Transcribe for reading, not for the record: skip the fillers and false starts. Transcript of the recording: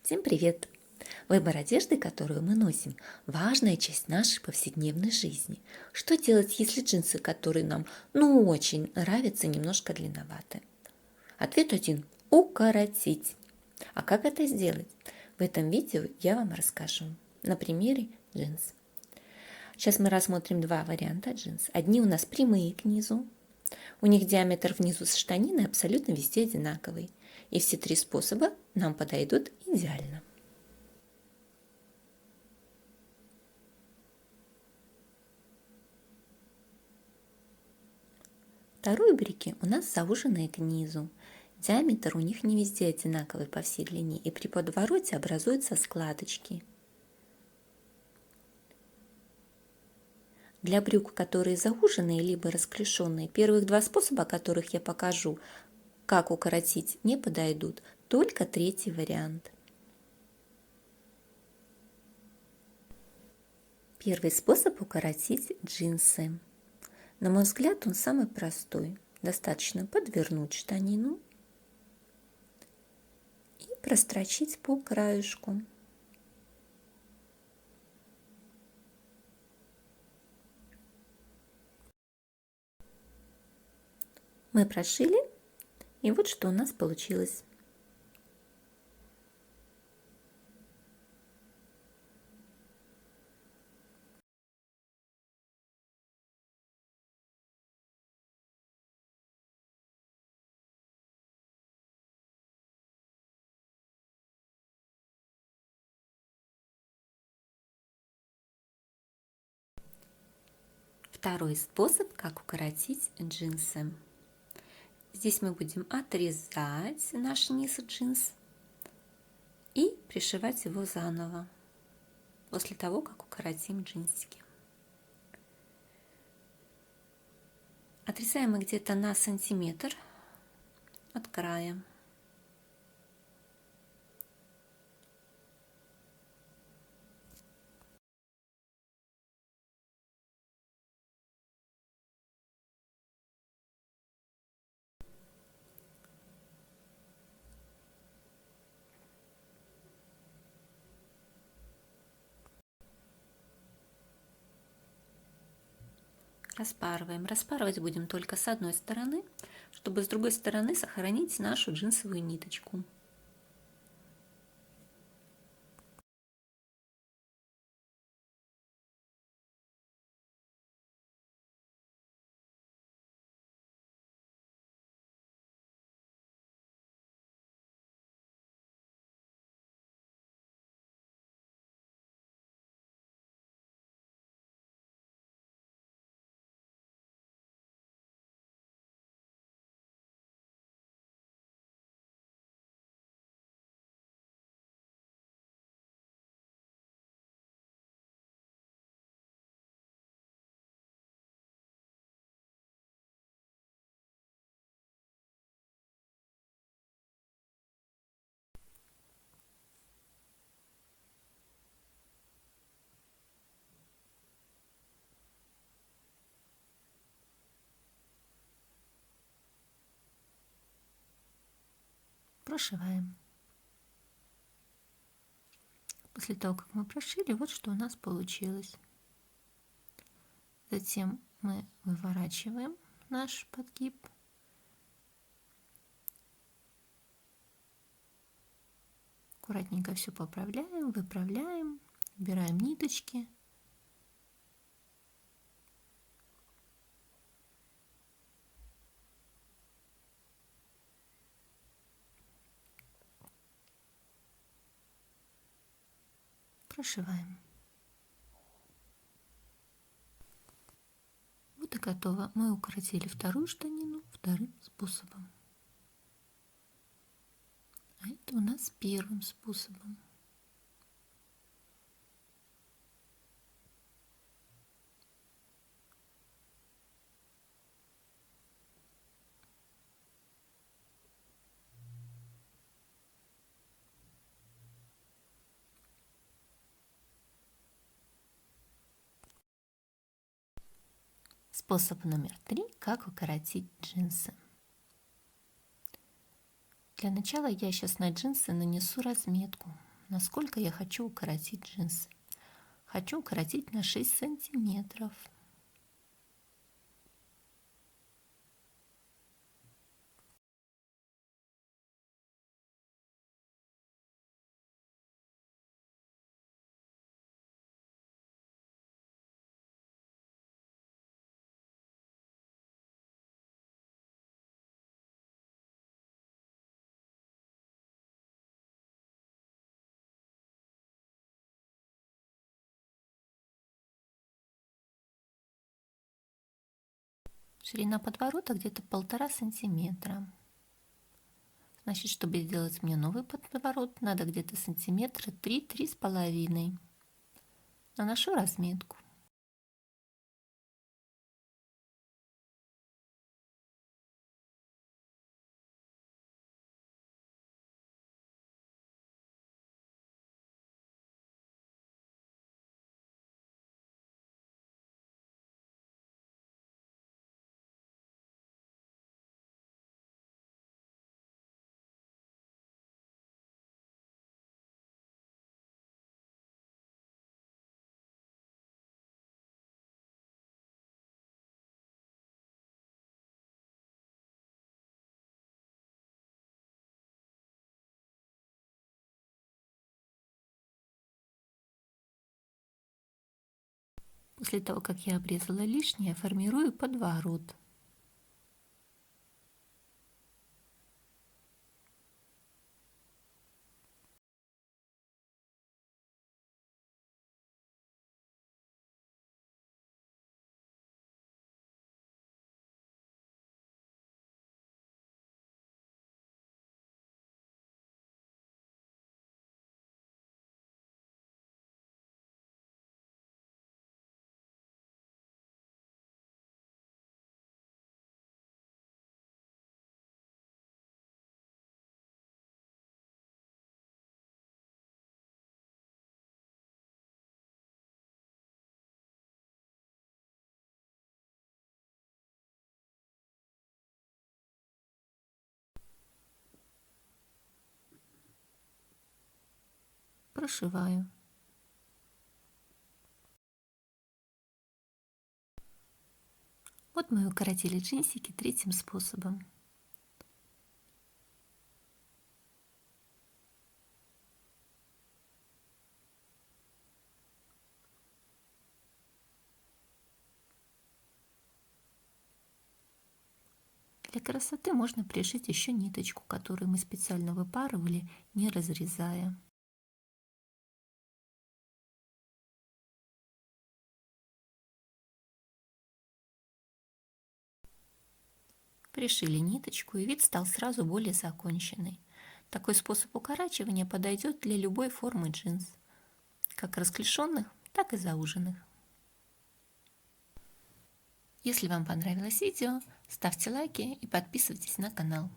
Всем привет! Выбор одежды, которую мы носим, важная часть нашей повседневной жизни. Что делать, если джинсы, которые нам очень нравятся, немножко длинноваты? Ответ один – укоротить. А как это сделать? В этом видео я вам расскажу на примере джинс. Сейчас мы рассмотрим два варианта джинс. Одни у нас прямые к низу. У них диаметр внизу с штанины абсолютно везде одинаковый. И все три способа нам подойдут идеально. Вторые брюки у нас зауженные к низу. Диаметр у них не везде одинаковый по всей длине, и при подвороте образуются складочки. Для брюк, которые зауженные либо расклешенные, первых два способа, которых я покажу, как укоротить, не подойдут, только третий вариант. Первый способ укоротить джинсы. На мой взгляд, он самый простой. Достаточно подвернуть штанину и прострочить по краешку. Мы прошили, и вот что у нас получилось. Второй способ, как укоротить джинсы. Здесь мы будем отрезать наш низ джинс и пришивать его заново, после того, как укоротим джинсики. Отрезаем мы где-то на сантиметр от края. Распарываем. Распарывать будем только с одной стороны, чтобы с другой стороны сохранить нашу джинсовую ниточку. Прошиваем. После того, как мы прошили, вот что у нас получилось. Затем мы выворачиваем наш подгиб. Аккуратненько все поправляем, выправляем, убираем ниточки. Прошиваем. Вот и готово. Мы укоротили вторую штанину вторым способом. А это у нас первым способом. Способ номер 3. Как укоротить джинсы. Для начала я сейчас на джинсы нанесу разметку. насколько я хочу укоротить джинсы. Хочу укоротить на 6 сантиметров. Ширина подворота где-то 1,5 сантиметра. Значит, чтобы сделать мне новый подворот, надо где-то сантиметра 3-3,5. Наношу разметку. После того, как я обрезала лишнее, формирую подворот. Прошиваю. Вот мы укоротили джинсики третьим способом. Для красоты можно пришить еще ниточку, которую мы специально выпарывали, не разрезая. Пришили ниточку, и вид стал сразу более законченный. Такой способ укорачивания подойдет для любой формы джинс, как расклешенных, так и зауженных. Если вам понравилось видео, ставьте лайки и подписывайтесь на канал.